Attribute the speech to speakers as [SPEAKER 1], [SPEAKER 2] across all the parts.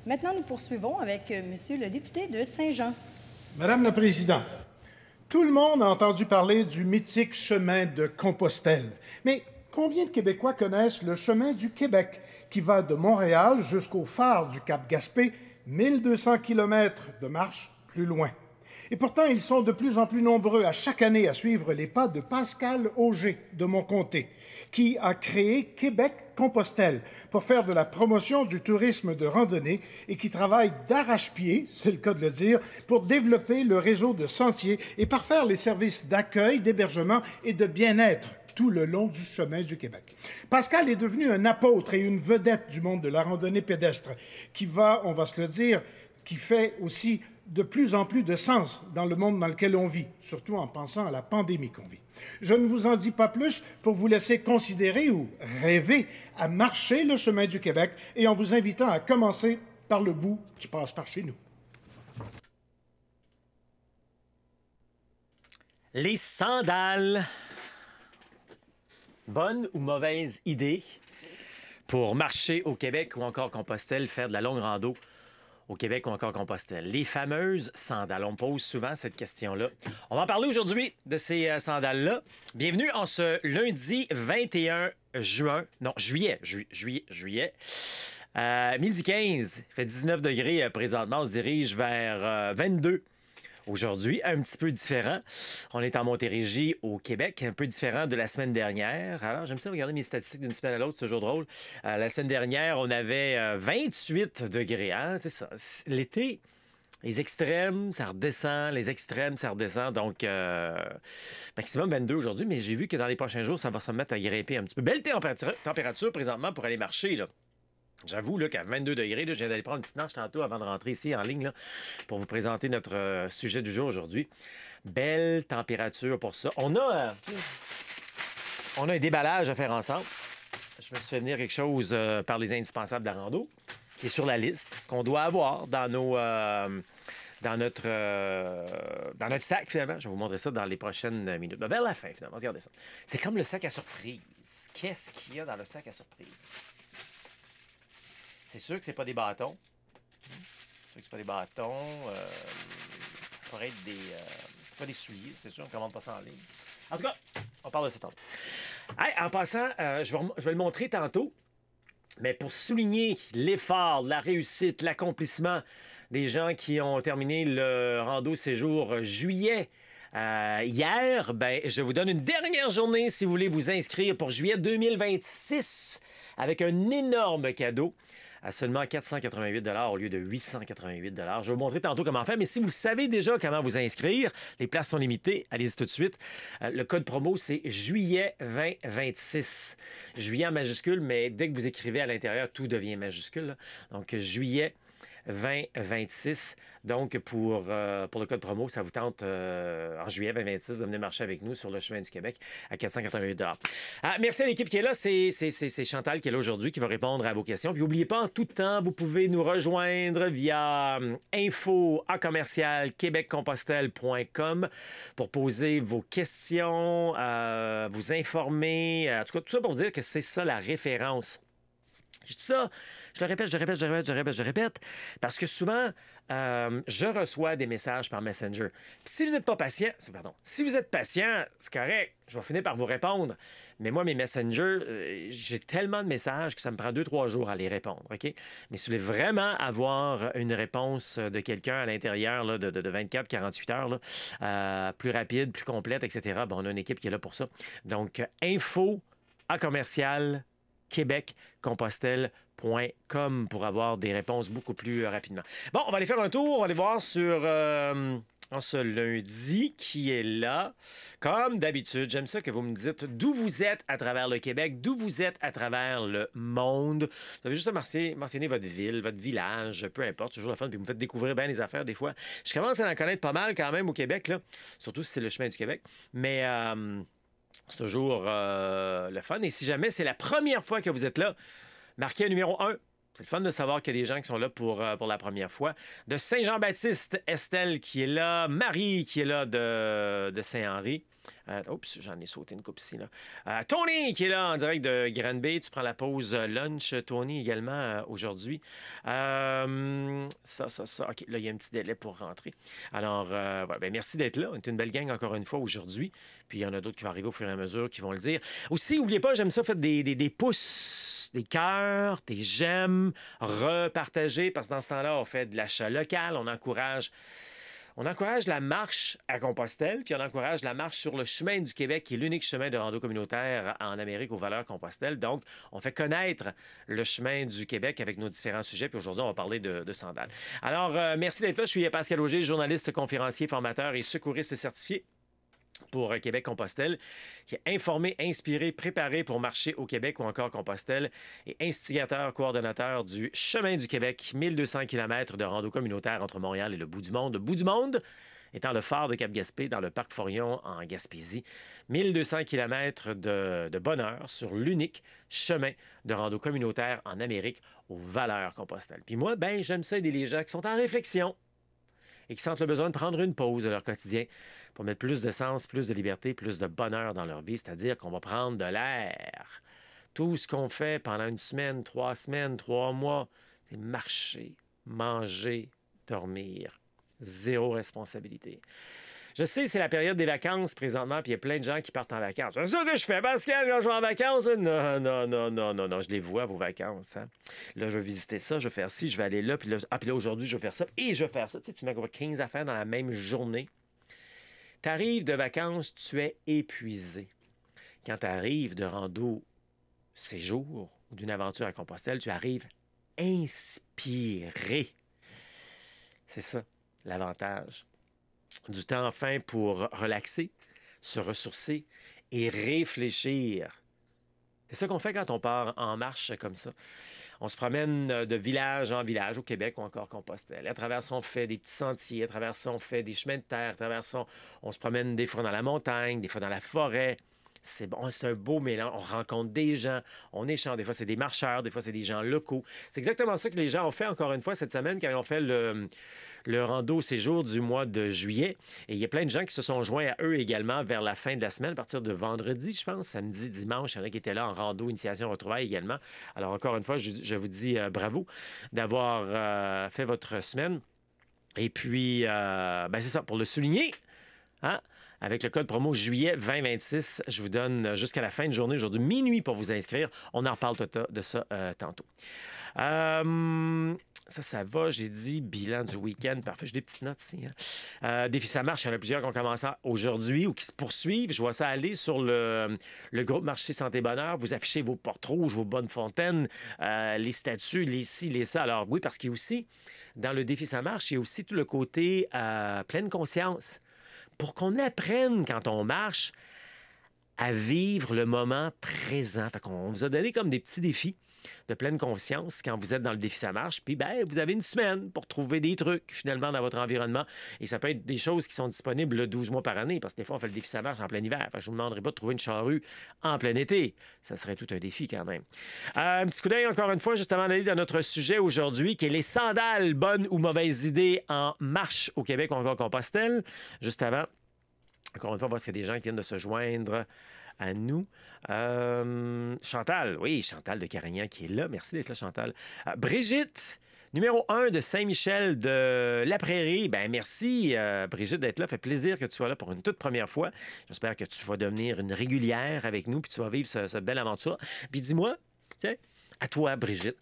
[SPEAKER 1] Maintenant, nous poursuivons avec Monsieur le député de Saint-Jean.
[SPEAKER 2] Madame la Présidente, tout le monde a entendu parler du mythique chemin de Compostelle. Mais combien de Québécois connaissent le chemin du Québec, qui va de Montréal jusqu'au phare du Cap-Gaspé, 1200 kilomètres de marche plus loin? Et pourtant, ils sont de plus en plus nombreux à chaque année à suivre les pas de Pascal Auger de mon comté, qui a créé Québec-Compostelle pour faire de la promotion du tourisme de randonnée et qui travaille d'arrache-pied, c'est le cas de le dire, pour développer le réseau de sentiers et parfaire les services d'accueil, d'hébergement et de bien-être tout le long du chemin du Québec. Pascal est devenu un apôtre et une vedette du monde de la randonnée pédestre qui va, on va se le dire, qui fait aussi de plus en plus de sens dans le monde dans lequel on vit, surtout en pensant à la pandémie qu'on vit. Je ne vous en dis pas plus pour vous laisser considérer ou rêver à marcher le chemin du Québec et en vous invitant à commencer par le bout qui passe par chez nous.
[SPEAKER 3] Les sandales. Bonne ou mauvaise idée pour marcher au Québec ou encore Compostelle, faire de la longue rando au Québec ou encore Compostelle? Les fameuses sandales. On me pose souvent cette question-là. On va en parler aujourd'hui de ces sandales-là. Bienvenue en ce lundi 21 juin. Non, juillet. Juillet. Midi 15. Il fait 19 degrés présentement. On se dirige vers 22 aujourd'hui, un petit peu différent. On est en Montérégie, au Québec, un peu différent de la semaine dernière. Alors, j'aime ça regarder mes statistiques d'une semaine à l'autre, c'est toujours drôle. La semaine dernière, on avait 28 degrés. Hein? C'est ça. L'été, les extrêmes, ça redescend. Les extrêmes, ça redescend. Donc, maximum 22 aujourd'hui, mais j'ai vu que dans les prochains jours, ça va se mettre à grimper un petit peu. Belle température présentement pour aller marcher, là. J'avoue qu'à 22 degrés, là, je viens d'aller prendre une petite marche tantôt avant de rentrer ici en ligne là, pour vous présenter notre sujet du jour aujourd'hui. Belle température pour ça. On a un déballage à faire ensemble. Je me suis fait venir quelque chose par les indispensables de la rando, qui est sur la liste, qu'on doit avoir dans notre sac, finalement. Je vais vous montrer ça dans les prochaines minutes. Ben, vers la fin, finalement. Regardez ça. C'est comme le sac à surprise. Qu'est-ce qu'il y a dans le sac à surprise? C'est sûr que c'est pas des bâtons. C'est sûr que c'est pas des bâtons. Ça pourrait être pas des souliers, c'est sûr, on ne commande pas ça en ligne. En tout cas, on parle de ça tantôt. Hey, en passant, je vais le montrer tantôt, mais pour souligner l'effort, la réussite, l'accomplissement des gens qui ont terminé le rando séjour juillet hier, ben, je vous donne une dernière journée si vous voulez vous inscrire pour juillet 2026 avec un énorme cadeau à seulement 488 au lieu de 888 Je vais vous montrer tantôt comment faire, mais si vous savez déjà comment vous inscrire, les places sont limitées, allez-y tout de suite. Le code promo, c'est juillet 2026. Juillet en majuscule, mais dès que vous écrivez à l'intérieur, tout devient majuscule. Là. Donc, juillet 2026. Donc, pour le code promo, ça vous tente en juillet 2026 de venir marcher avec nous sur le chemin du Québec à 488 merci à l'équipe qui est là. C'est Chantal qui est là aujourd'hui qui va répondre à vos questions. Puis, n'oubliez pas, en tout temps, vous pouvez nous rejoindre via info@québeccompostelle.com pour poser vos questions, vous informer. En tout cas, tout ça pour vous dire que c'est ça la référence. Je dis ça, je le répète, parce que souvent, je reçois des messages par Messenger. Puis si vous n'êtes pas patient, si vous êtes patient, c'est correct, je vais finir par vous répondre. Mais moi, mes Messenger, j'ai tellement de messages que ça me prend 2-3 jours à les répondre, OK? Mais si vous voulez vraiment avoir une réponse de quelqu'un à l'intérieur là, de 24-48 heures, là, plus rapide, plus complète, etc., on a une équipe qui est là pour ça. Donc, info@québeccompostelle.com pour avoir des réponses beaucoup plus rapidement. Bon, on va aller faire un tour. On va aller voir sur en ce lundi qui est là. Comme d'habitude, j'aime ça que vous me dites d'où vous êtes à travers le Québec, d'où vous êtes à travers le monde. Vous avez juste à mentionner votre ville, votre village, peu importe, c'est toujours le fun. Puis vous me faites découvrir bien les affaires des fois. Je commence à en connaître pas mal quand même au Québec, là, surtout si c'est le chemin du Québec. Mais c'est toujours le fun. Et si jamais c'est la première fois que vous êtes là, marquez un numéro 1. C'est le fun de savoir qu'il y a des gens qui sont là pour la première fois. De Saint-Jean-Baptiste, Estelle qui est là. Marie qui est là de Saint-Henri. Oups, j'en ai sauté une coupe ici. Là. Tony, qui est là en direct de Granby. Tu prends la pause lunch, Tony, également, aujourd'hui. Ça. OK, là, il y a un petit délai pour rentrer. Alors, merci d'être là. On est une belle gang, encore une fois, aujourd'hui. Puis, il y en a d'autres qui vont arriver au fur et à mesure, qui vont le dire. Aussi, n'oubliez pas, j'aime ça, faites des pouces, des cœurs, des j'aime, repartager, parce que dans ce temps-là, on fait de l'achat local, on encourage la marche à Compostelle, puis on encourage la marche sur le chemin du Québec, qui est l'unique chemin de rando communautaire en Amérique aux valeurs Compostelle. Donc, on fait connaître le chemin du Québec avec nos différents sujets, puis aujourd'hui, on va parler de sandales. Alors, merci d'être là. Je suis Pascal Auger, journaliste, conférencier, formateur et secouriste certifié pour Québec-Compostelle, qui est informé, inspiré, préparé pour marcher au Québec ou encore Compostelle et instigateur, coordonnateur du Chemin du Québec, 1200 km de rando communautaire entre Montréal et le bout du monde. Le bout du monde étant le phare de Cap-Gaspé dans le parc Forion en Gaspésie. 1200 km de bonheur sur l'unique chemin de rando communautaire en Amérique aux valeurs Compostelle. Puis moi, j'aime ça aider les gens qui sont en réflexion et qui sentent le besoin de prendre une pause de leur quotidien pour mettre plus de sens, plus de liberté, plus de bonheur dans leur vie, c'est-à-dire qu'on va prendre de l'air. Tout ce qu'on fait pendant une semaine, 3 mois, c'est marcher, manger, dormir. Zéro responsabilité. Je sais, c'est la période des vacances présentement, puis il y a plein de gens qui partent en vacances. C'est ça que je fais, Pascal, quand je vais en vacances. Non, je les vois, vos vacances. Hein? Là, je vais visiter ça, je vais faire ci, je vais aller là, puis là, aujourd'hui, je vais faire ça, et je vais faire ça. Tu sais, tu mets 15 affaires dans la même journée. Tu arrives de vacances, tu es épuisé. Quand tu arrives de rando séjour ou d'une aventure à Compostelle, tu arrives inspiré. C'est ça, l'avantage. Du temps enfin pour relaxer, se ressourcer et réfléchir. C'est ça qu'on fait quand on part en marche comme ça. On se promène de village en village au Québec ou encore Compostelle. À travers ça, on fait des petits sentiers. À travers ça, on fait des chemins de terre. À travers ça, on se promène des fois dans la montagne, des fois dans la forêt. C'est bon, c'est un beau mélange. On rencontre des gens, on échange. Des fois, c'est des marcheurs, des fois, c'est des gens locaux. C'est exactement ça que les gens ont fait, encore une fois, cette semaine, quand ils ont fait le rando séjour du mois de juillet. Et il y a plein de gens qui se sont joints à eux également vers la fin de la semaine, à partir de vendredi, je pense, samedi, dimanche. Il y en a qui étaient là en rando, initiation, retrouvailles également. Alors, encore une fois, je vous dis bravo d'avoir fait votre semaine. Et puis, c'est ça, pour le souligner, hein? Avec le code promo juillet 2026, je vous donne jusqu'à la fin de journée, aujourd'hui minuit, pour vous inscrire. On en reparle de ça tantôt. Ça va. J'ai dit bilan du week-end. Parfait. J'ai des petites notes ici. Hein. Défi Ça marche. Il y en a plusieurs qui ont commencé aujourd'hui ou qui se poursuivent. Je vois ça aller sur le groupe Marché Santé Bonheur. Vous affichez vos portes rouges, vos bonnes fontaines, les statues, les ci, les ça. Alors oui, parce qu'il y a aussi, dans le Défi Ça marche, il y a aussi tout le côté pleine conscience. Pour qu'on apprenne, quand on marche, à vivre le moment présent. Fait qu'on vous a donné comme des petits défis de pleine conscience quand vous êtes dans le défi Ça marche. Puis, vous avez une semaine pour trouver des trucs, finalement, dans votre environnement. Et ça peut être des choses qui sont disponibles 12 mois par année, parce que des fois, on fait le défi Ça marche en plein hiver. Fait que je ne vous demanderai pas de trouver une charrue en plein été. Ça serait tout un défi, quand même. Un petit coup d'œil, encore une fois, juste avant d'aller dans notre sujet aujourd'hui, qui est les sandales, bonnes ou mauvaises idées en marche au Québec ou encore Compostelle. Juste avant, encore une fois, on va voir s'il y a des gens qui viennent de se joindre à nous. Chantal, oui, Chantal de Carignan qui est là. Merci d'être là, Chantal. Brigitte, numéro 1 de Saint-Michel de la Prairie. Merci, Brigitte, d'être là. Ça fait plaisir que tu sois là pour une toute première fois. J'espère que tu vas devenir une régulière avec nous puis tu vas vivre cette belle aventure. Puis dis-moi, tiens, à toi, Brigitte,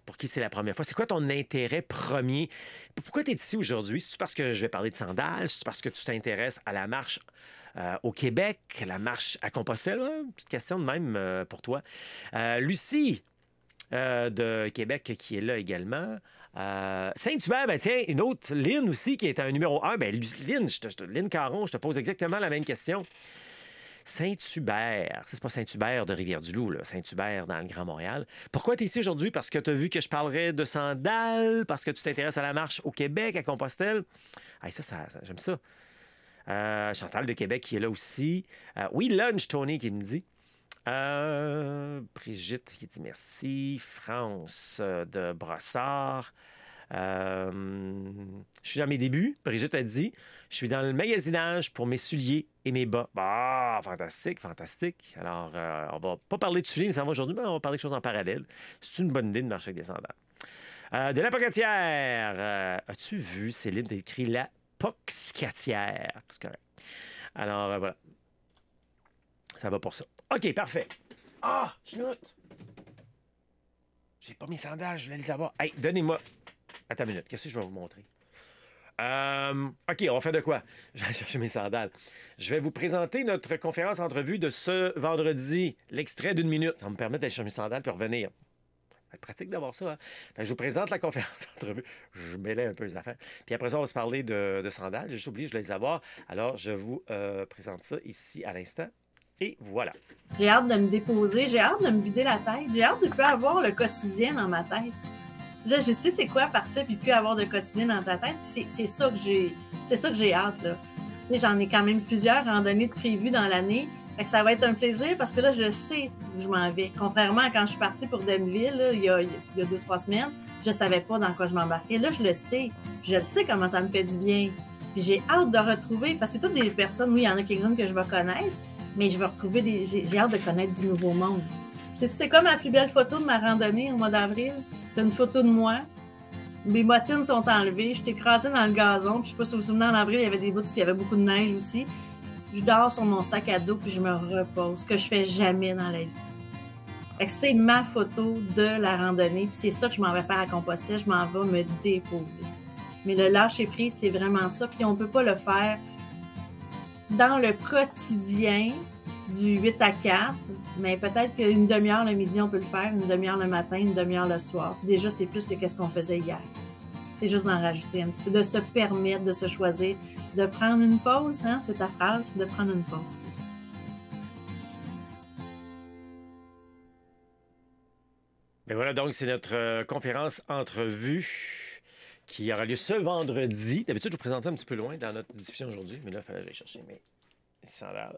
[SPEAKER 3] pour qui c'est la première fois. C'est quoi ton intérêt premier? Pourquoi tu es ici aujourd'hui? C'est-tu parce que je vais parler de sandales? C'est-tu parce que tu t'intéresses à la marche au Québec, la marche à Compostelle? Une petite question de même pour toi. Lucie de Québec qui est là également. Saint-Hubert, tiens, une autre, Lynn aussi, qui est un numéro 1. Lynn Caron, je te pose exactement la même question. Saint-Hubert, c'est pas Saint-Hubert de Rivière-du-Loup, là. Saint-Hubert dans le Grand Montréal. Pourquoi tu es ici aujourd'hui? Parce que tu as vu que je parlerais de sandales, parce que tu t'intéresses à la marche au Québec, à Compostelle. Ça j'aime ça. Chantal de Québec qui est là aussi. Oui, Lunch, Tony qui me dit. Brigitte qui dit merci. France de Brossard. Je suis dans mes débuts, Brigitte a dit. Je suis dans le magasinage pour mes souliers et mes bas. Bah, fantastique, fantastique. Alors, on va pas parler de souliers nécessairement aujourd'hui, mais on va parler de choses en parallèle. C'est une bonne idée de marcher avec des sandales. De la pocatière. As-tu vu, Céline, d'écrit la poxcatière? C'est correct. Alors, voilà. Ça va pour ça. OK, parfait. Ah, je note. J'ai pas mes sandales, je voulais les avoir. Hey, donnez-moi. Attends une minute, qu'est-ce que je vais vous montrer? OK, on va faire de quoi? Je vais chercher mes sandales. Je vais vous présenter notre conférence entrevue de ce vendredi. L'extrait d'une minute. Ça va me permettre d'aller chercher mes sandales puis revenir. C'est pratique d'avoir ça. Hein? Je vous présente la conférence d'entrevue. Je mêlais un peu les affaires. Puis après ça, on va se parler de sandales. J'ai juste oublié, je vais les avoir. Alors, je vous présente ça ici à l'instant. Et voilà.
[SPEAKER 4] J'ai hâte de me déposer. J'ai hâte de me vider la tête. J'ai hâte de plus avoir le quotidien dans ma tête. Là, je sais c'est quoi partir puis plus avoir de quotidien dans ta tête. C'est ça que j'ai hâte. Là. Tu sais, j'en ai quand même plusieurs randonnées de prévues dans l'année. Fait que ça va être un plaisir parce que là, je sais où je m'en vais. Contrairement à quand je suis partie pour Denville, là, il y a 2-3 semaines, je ne savais pas dans quoi je m'embarquais. Là, je le sais. Je le sais comment ça me fait du bien. Puis j'ai hâte de retrouver, parce que c'est toutes des personnes, oui, il y en a quelques-unes que je vais connaître, mais je vais retrouver j'ai hâte de connaître du nouveau monde. C'est comme la plus belle photo de ma randonnée au mois d'avril. C'est une photo de moi. Mes bottines sont enlevées. Je suis écrasée dans le gazon. Puis, je ne sais pas si vous vous souvenez, en avril, il y avait des bouts, il y avait beaucoup de neige aussi. Je dors sur mon sac à dos puis je me repose, ce que je fais jamais dans la vie. C'est ma photo de la randonnée. Puis c'est ça que je m'en vais faire à Compostelle. Je m'en vais me déposer. Mais le lâcher-prise, c'est vraiment ça. Puis on ne peut pas le faire dans le quotidien du 8 à 4, mais peut-être qu'une demi-heure le midi, on peut le faire, une demi-heure le matin, une demi-heure le soir. Déjà, c'est plus que ce qu'on faisait hier. C'est juste d'en rajouter un petit peu, de se permettre de se choisir, de prendre une pause, hein, c'est ta phrase, de prendre une pause.
[SPEAKER 3] Bien voilà, donc c'est notre conférence entrevue qui aura lieu ce vendredi. D'habitude, je vous présente ça un petit peu loin dans notre diffusion aujourd'hui, mais là, il fallait que j'aille chercher mes sandales.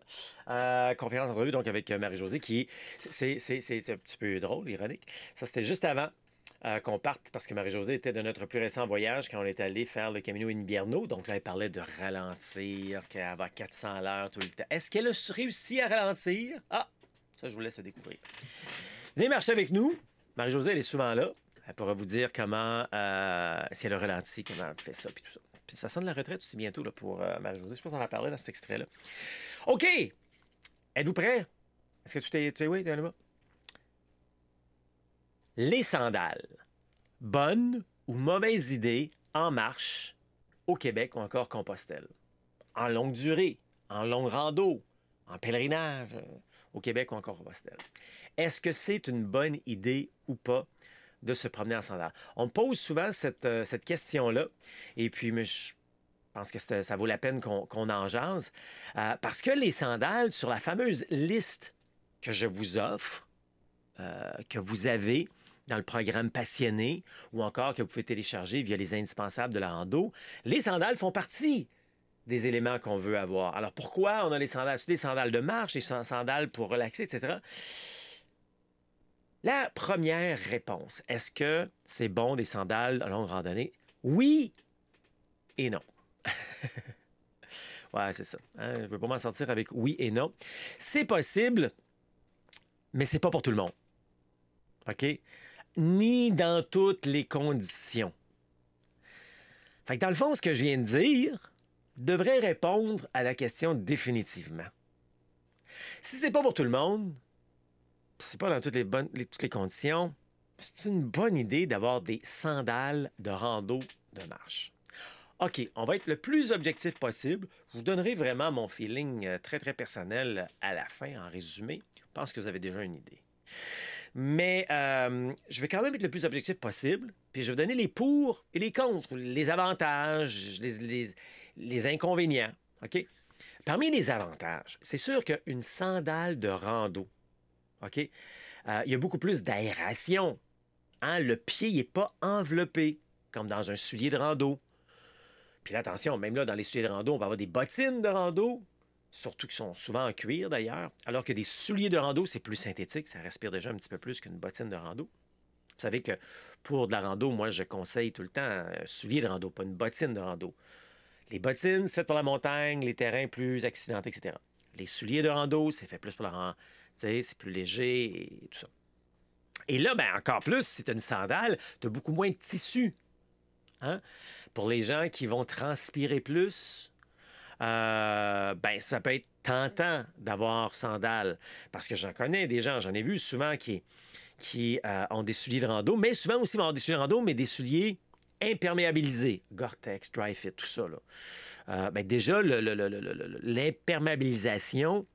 [SPEAKER 3] Conférence entrevue donc avec Marie-Josée qui c'est un petit peu drôle, ironique. Ça, c'était juste avant qu'on parte parce que Marie-Josée était de notre plus récent voyage quand on est allé faire le Camino Invierno. Donc là, elle parlait de ralentir, qu'elle va à 400 à l'heure tout le temps. Est-ce qu'elle a réussi à ralentir? Ah, ça, je vous laisse découvrir. Venez marcher avec nous. Marie-Josée, elle est souvent là. Elle pourra vous dire comment, si elle a ralenti, comment elle fait ça, puis tout ça. Puis ça sonne la retraite aussi bientôt là, pour Marie-Josée. Je sais pas si on en a parlé dans cet extrait-là. OK! Êtes-vous prêts? Est-ce que tu es oui, t'es là-bas? Les sandales. Bonne ou mauvaise idée en marche au Québec ou encore Compostelle? En longue durée, en longue rando, en pèlerinage au Québec ou encore Compostelle. Est-ce que c'est une bonne idée ou pas de se promener en sandales? On me pose souvent cette question-là. Et puis, je pense que ça vaut la peine qu'on en jase. Parce que les sandales, sur la fameuse liste que je vous offre, que vous avez dans le programme Passionné ou encore que vous pouvez télécharger via les indispensables de la rando, les sandales font partie des éléments qu'on veut avoir. Alors, pourquoi on a les sandales? C'est des sandales de marche, des sandales pour relaxer, etc. La première réponse, est-ce que c'est bon des sandales à longue randonnée? Oui et non. Ouais, c'est ça. Hein? Je ne peux pas m'en sortir avec oui et non. C'est possible, mais c'est pas pour tout le monde. OK? Ni dans toutes les conditions. Fait que dans le fond, ce que je viens de dire devrait répondre à la question définitivement. Si c'est pas pour tout le monde, c'est pas dans toutes les conditions, c'est une bonne idée d'avoir des sandales de rando de marche. OK, on va être le plus objectif possible. Je vous donnerai vraiment mon feeling très, très personnel à la fin, en résumé. Je pense que vous avez déjà une idée. Mais je vais quand même être le plus objectif possible, puis je vais donner les pour et les contre, les avantages, les inconvénients. OK? Parmi les avantages, c'est sûr qu'une sandale de rando, OK? Il y a beaucoup plus d'aération. Hein? Le pied n'est pas enveloppé, comme dans un soulier de rando. Puis là, attention, même là, dans les souliers de rando, on va avoir des bottines de rando, surtout qui sont souvent en cuir d'ailleurs, alors que des souliers de rando, c'est plus synthétique, ça respire déjà un petit peu plus qu'une bottine de rando. Vous savez que pour de la rando, moi, je conseille tout le temps un soulier de rando, pas une bottine de rando. Les bottines, c'est fait pour la montagne, les terrains plus accidentés, etc. Les souliers de rando, c'est fait plus pour la rando. C'est plus léger et tout ça. Et là, ben, encore plus, si tu as une sandale, tu as beaucoup moins de tissu. Hein? Pour les gens qui vont transpirer plus, ben, ça peut être tentant d'avoir sandales. Parce que j'en connais des gens, j'en ai vu souvent qui ont des souliers de rando, mais souvent aussi vont avoir des souliers de rando, mais des souliers imperméabilisés. Gore-Tex, Dri-Fit, tout ça. Là. Ben, déjà, l'imperméabilisation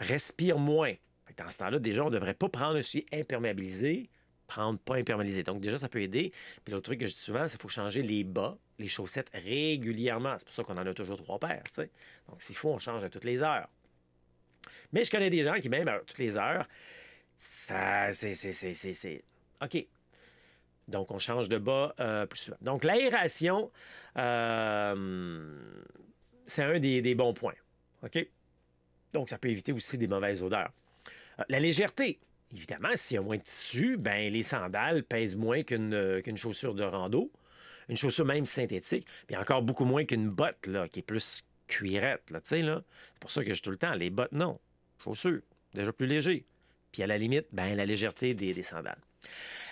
[SPEAKER 3] respire moins. Dans ce temps-là, déjà, on ne devrait pas prendre un soulier imperméabilisé, prendre pas imperméabilisé. Donc, déjà, ça peut aider. Puis l'autre truc que je dis souvent, c'est qu'il faut changer les bas, les chaussettes régulièrement. C'est pour ça qu'on en a toujours 3 paires. T'sais. Donc, s'il faut, on change à toutes les heures. Mais je connais des gens qui, même à toutes les heures, ça, c'est... OK. Donc, on change de bas plus souvent. Donc, l'aération, c'est un des bons points. OK? Donc, ça peut éviter aussi des mauvaises odeurs. La légèreté. Évidemment, s'il y a moins de tissu, ben les sandales pèsent moins qu'une chaussure de rando. Une chaussure même synthétique, puis encore beaucoup moins qu'une botte, là, qui est plus cuirette, là, tu sais, là. C'est pour ça que je dis tout le temps, les bottes, non. Chaussures, déjà plus léger. Puis à la limite, ben la légèreté des sandales.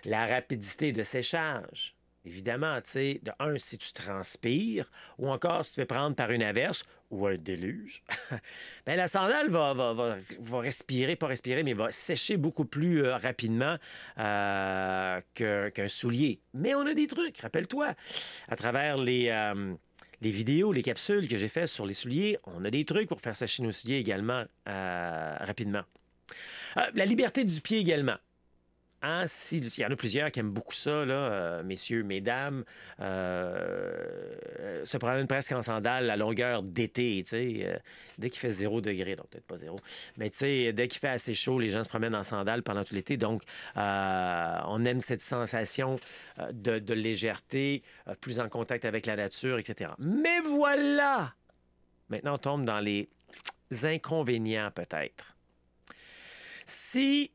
[SPEAKER 3] La rapidité de séchage. Évidemment, tu sais, de un, si tu transpires, ou encore si tu te fais prendre par une averse ou un déluge, bien, la sandale va respirer, pas respirer, mais va sécher beaucoup plus rapidement qu'un soulier. Mais on a des trucs, rappelle-toi, à travers les vidéos, les capsules que j'ai faites sur les souliers, on a des trucs pour faire sécher nos souliers également rapidement. La liberté du pied également. Hein, il y en a plusieurs qui aiment beaucoup ça, là, messieurs, mesdames, se promènent presque en sandales à longueur d'été, tu sais, dès qu'il fait 0 degré, donc peut-être pas 0, mais tu sais, dès qu'il fait assez chaud, les gens se promènent en sandales pendant tout l'été, donc on aime cette sensation de légèreté, plus en contact avec la nature, etc. Mais voilà! Maintenant, on tombe dans les inconvénients, peut-être. Si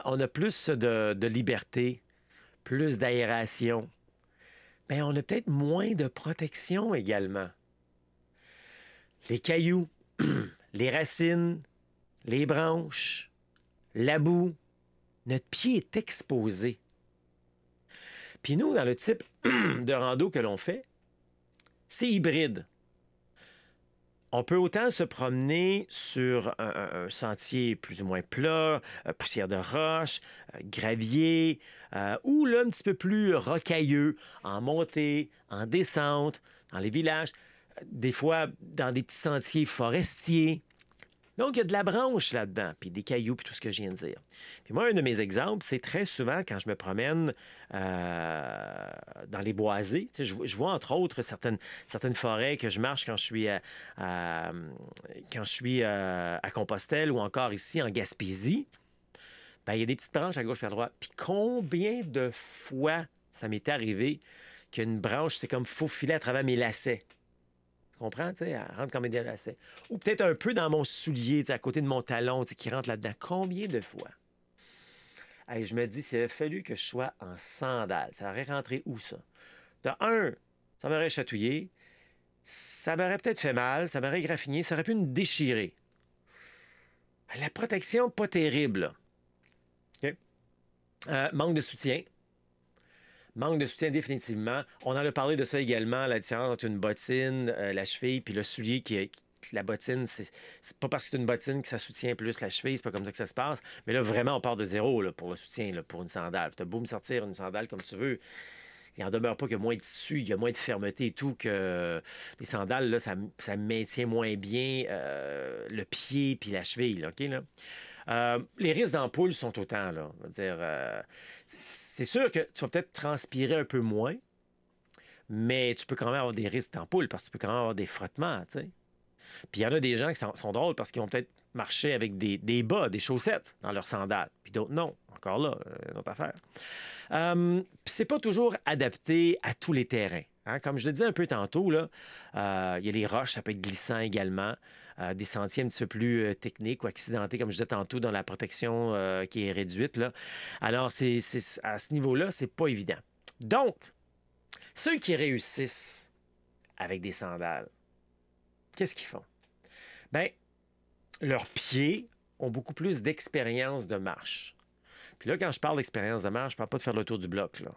[SPEAKER 3] on a plus de liberté, plus d'aération, bien, on a peut-être moins de protection également. Les cailloux, les racines, les branches, la boue, notre pied est exposé. Puis nous, dans le type de rando que l'on fait, c'est hybride. On peut autant se promener sur un sentier plus ou moins plat, poussière de roche, gravier, ou là, un petit peu plus rocailleux, en montée, en descente, dans les villages, des fois dans des petits sentiers forestiers. Donc, il y a de la branche là-dedans, puis des cailloux, puis tout ce que je viens de dire. Puis moi, un de mes exemples, c'est très souvent quand je me promène dans les boisés. Tu sais, je vois entre autres certaines forêts que je marche quand je suis à Compostelle ou encore ici en Gaspésie. Bien, il y a des petites branches à gauche et à droite. Puis combien de fois ça m'est arrivé qu'une branche s'est comme faufilée à travers mes lacets? Tu comprends? Tu sais, elle rentre comme un lacet. Ou peut-être un peu dans mon soulier, tu sais, à côté de mon talon, tu sais, qui rentre là-dedans. Combien de fois? Hey, je me dis, s'il avait fallu que je sois en sandales, ça aurait rentré où, ça? De un, ça m'aurait chatouillé, ça m'aurait peut-être fait mal, ça m'aurait graffiné, ça aurait pu me déchirer. La protection, pas terrible. Okay? Manque de soutien. Manque de soutien définitivement. On en a parlé de ça également, la différence entre une bottine, la cheville, puis le soulier la bottine, c'est pas parce que c'est une bottine que ça soutient plus la cheville, c'est pas comme ça que ça se passe. Mais là, vraiment, on part de zéro là, pour le soutien, là, pour une sandale. T'as beau me sortir une sandale comme tu veux, il n'en demeure pas qu'il y a moins de tissu, il y a moins de fermeté et tout, que les sandales, là, ça maintient moins bien le pied puis la cheville, là, OK, là? Les risques d'ampoule sont autant, là. C'est sûr que tu vas peut-être transpirer un peu moins, mais tu peux quand même avoir des risques d'ampoule parce que tu peux quand même avoir des frottements, tu sais. Puis il y en a des gens qui sont drôles parce qu'ils vont peut-être marcher avec des bas, des chaussettes dans leurs sandales, puis d'autres non. Encore là, une autre affaire. Puis c'est pas toujours adapté à tous les terrains. Hein? Comme je le disais un peu tantôt, là, il y a les roches, ça peut être glissant également. des sentiers un petit peu plus techniques ou accidentés, comme je disais tantôt, dans la protection qui est réduite, là. Alors, à ce niveau-là, c'est pas évident. Donc, ceux qui réussissent avec des sandales, qu'est-ce qu'ils font? Bien, leurs pieds ont beaucoup plus d'expérience de marche. Puis là, quand je parle d'expérience de marche, je parle pas de faire le tour du bloc, là.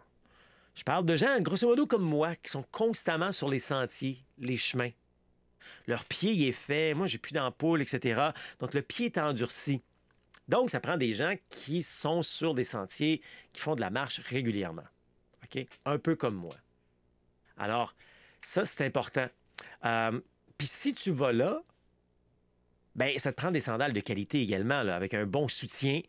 [SPEAKER 3] Je parle de gens, grosso modo, comme moi, qui sont constamment sur les sentiers, les chemins. Leur pied il est fait, moi, j'ai plus d'ampoule, etc. Donc, le pied est endurci. Donc, ça prend des gens qui sont sur des sentiers, qui font de la marche régulièrement. OK? Un peu comme moi. Alors, ça, c'est important. Puis si tu vas là, bien, ça te prend des sandales de qualité également, là, avec un bon soutien,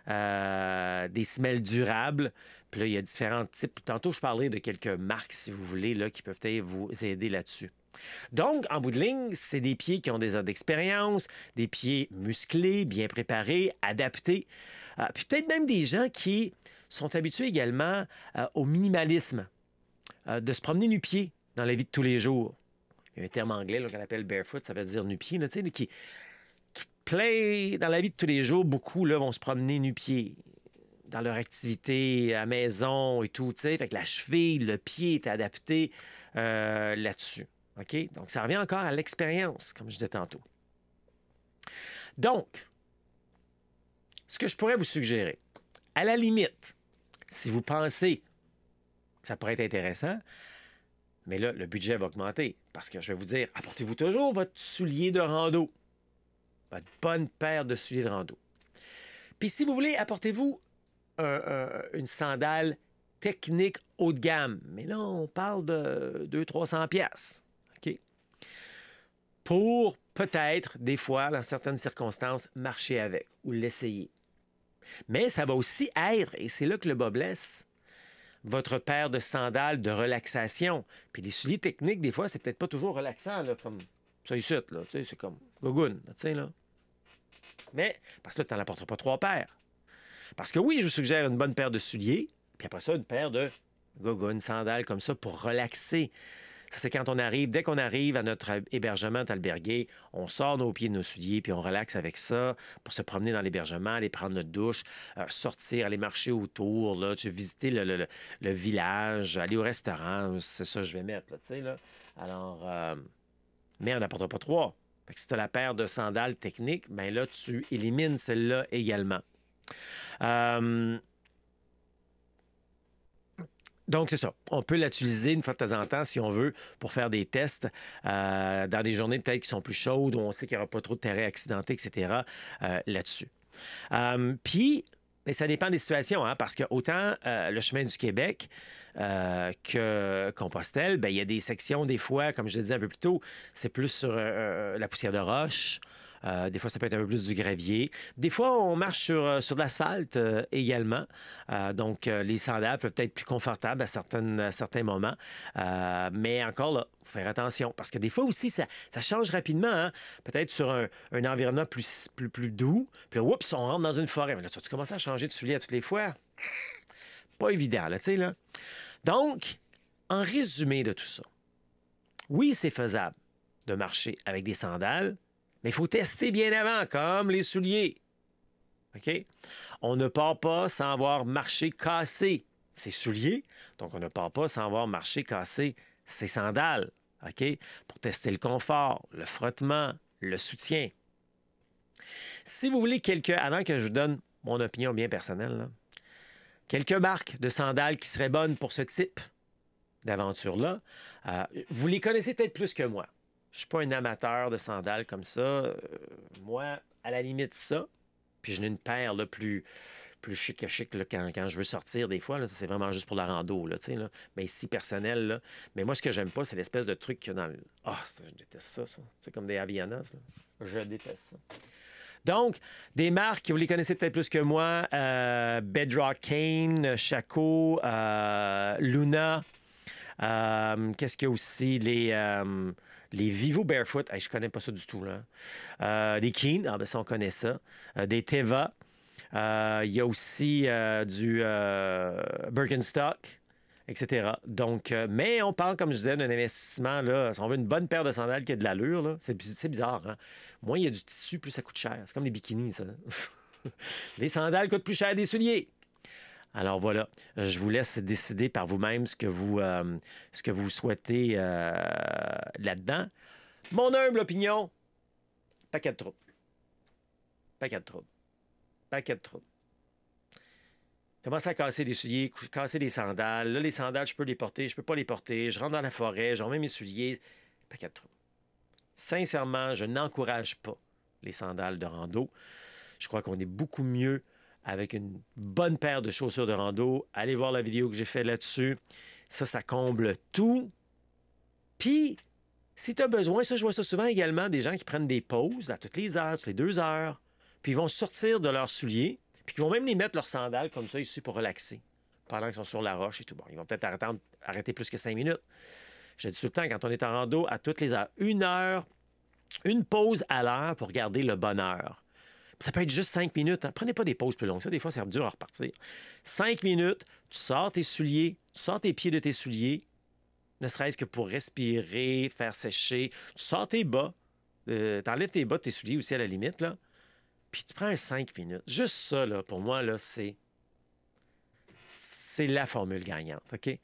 [SPEAKER 3] des semelles durables. Puis là, il y a différents types. Tantôt, je parlerai de quelques marques, si vous voulez, là, qui peuvent vous aider là-dessus. Donc, en bout de ligne, c'est des pieds qui ont des heures d'expérience, des pieds musclés, bien préparés, adaptés. Puis peut-être même des gens qui sont habitués également au minimalisme, de se promener nu-pied dans la vie de tous les jours. Il y a un terme anglais qu'on appelle barefoot, ça veut dire nu-pied, tu sais, qui plaît dans la vie de tous les jours. Beaucoup là, vont se promener nu-pied dans leur activité à maison et tout, tu sais. Fait que la cheville, le pied est adapté là-dessus. OK? Donc, ça revient encore à l'expérience, comme je disais tantôt. Donc, ce que je pourrais vous suggérer, à la limite, si vous pensez que ça pourrait être intéressant, mais là, le budget va augmenter. Parce que je vais vous dire, apportez-vous toujours votre soulier de rando. Votre bonne paire de souliers de rando. Puis si vous voulez, apportez-vous une sandale technique haut de gamme. Mais là, on parle de 200-300 piastres. OK? Pour peut-être, des fois, dans certaines circonstances, marcher avec ou l'essayer. Mais ça va aussi être, et c'est là que le bas blesse, votre paire de sandales de relaxation. Puis les souliers techniques, des fois, c'est peut-être pas toujours relaxant, là, comme ça ici, là. Tu sais, c'est comme gogoune, tu sais, là. Mais, parce que là, tu n'en apporteras pas 3 paires. Parce que oui, je vous suggère une bonne paire de souliers, puis après ça, une paire de gogoune, sandales comme ça pour relaxer. Ça, c'est quand on arrive, dès qu'on arrive à notre hébergement albergué, on sort nos pieds de nos souliers, puis on relaxe avec ça pour se promener dans l'hébergement, aller prendre notre douche, sortir, aller marcher autour, là, visiter le village, aller au restaurant, c'est ça que je vais mettre, là, tu sais, là. Alors, mais on n'apportera pas 3. Fait que si tu as la paire de sandales techniques, bien là, tu élimines celle-là également. Donc, c'est ça. On peut l'utiliser une fois de temps en temps, si on veut, pour faire des tests dans des journées peut-être qui sont plus chaudes, où on sait qu'il n'y aura pas trop de terrain accidenté, etc., là-dessus. Puis, mais ça dépend des situations, hein, parce que autant le chemin du Québec que Compostelle, bien, il y a des sections, des fois, comme je l'ai dit un peu plus tôt, c'est plus sur la poussière de roche. Des fois, ça peut être un peu plus du gravier. Des fois, on marche sur de l'asphalte également. Donc, les sandales peuvent être plus confortables à certains moments. Mais encore là, il faut faire attention. Parce que des fois aussi, ça change rapidement. Hein? Peut-être sur un environnement plus doux. Puis là, oups, on rentre dans une forêt. Mais là, tu commences à changer de souliers à toutes les fois. Pas évident, là, tu sais, là. Donc, en résumé de tout ça, oui, c'est faisable de marcher avec des sandales, mais il faut tester bien avant, comme les souliers. OK? On ne part pas sans avoir marché cassé ses souliers. Donc, on ne part pas sans avoir marché cassé ses sandales. OK? Pour tester le confort, le frottement, le soutien. Si vous voulez avant que je vous donne mon opinion bien personnelle, là, quelques marques de sandales qui seraient bonnes pour ce type d'aventure-là, vous les connaissez peut-être plus que moi. Je ne suis pas un amateur de sandales comme ça. Moi, à la limite, ça. Puis j'en ai une paire là, plus chic que chic là, quand je veux sortir des fois. Là, ça, c'est vraiment juste pour la rando. Là, là. Mais ici, personnel. Là. Mais moi, ce que j'aime pas, c'est l'espèce de truc qu'il y a dans le... je déteste ça. C'est comme des Havaianas. Là. Je déteste ça. Donc, des marques, vous les connaissez peut-être plus que moi. Bedrock Kane, Chaco, Luna. Qu'est-ce qu'il y a aussi? Les Vivo Barefoot, je connais pas ça du tout. Là. Des Keen, ça, on connaît ça. Des Teva. Il y a aussi du Birkenstock. etc. Donc, mais on parle, comme je disais, d'un investissement, là, si on veut une bonne paire de sandales qui a de l'allure, là, c'est bizarre, hein? Moins il y a du tissu, plus ça coûte cher. C'est comme les bikinis, ça. Les sandales coûtent plus cher des souliers. Alors voilà, je vous laisse décider par vous-même ce que vous souhaitez là-dedans. Mon humble opinion, paquet de troubles. Paquet de troubles. Paquet de troubles. Commence à casser des souliers, casser des sandales. Là, les sandales, je peux les porter, je peux pas les porter. Je rentre dans la forêt, je remets mes souliers. Paquet de troubles. Sincèrement, je n'encourage pas les sandales de rando. Je crois qu'on est beaucoup mieux avec une bonne paire de chaussures de rando. Allez voir la vidéo que j'ai faite là-dessus. Ça comble tout. Puis, si tu as besoin, ça, je vois ça souvent également, des gens qui prennent des pauses à toutes les heures, toutes les 2 heures, puis ils vont sortir de leurs souliers, puis ils vont même les mettre leurs sandales comme ça ici pour relaxer pendant qu'ils sont sur la roche et tout. Bon, ils vont peut-être arrêter plus que 5 minutes. Je dis tout le temps, quand on est en rando, à toutes les heures, 1 heure, une pause à l'heure pour garder le bonheur. Ça peut être juste 5 minutes. Hein. Prenez pas des pauses plus longues. Ça, des fois, c'est dur à repartir. 5 minutes, tu sors tes souliers, tu sors tes pieds de tes souliers, ne serait-ce que pour respirer, faire sécher. Tu sors tes bas, t'enlèves tes bas de tes souliers aussi à la limite, là. Puis tu prends un 5 minutes. Juste ça, là, pour moi, là, c'est la formule gagnante, OK?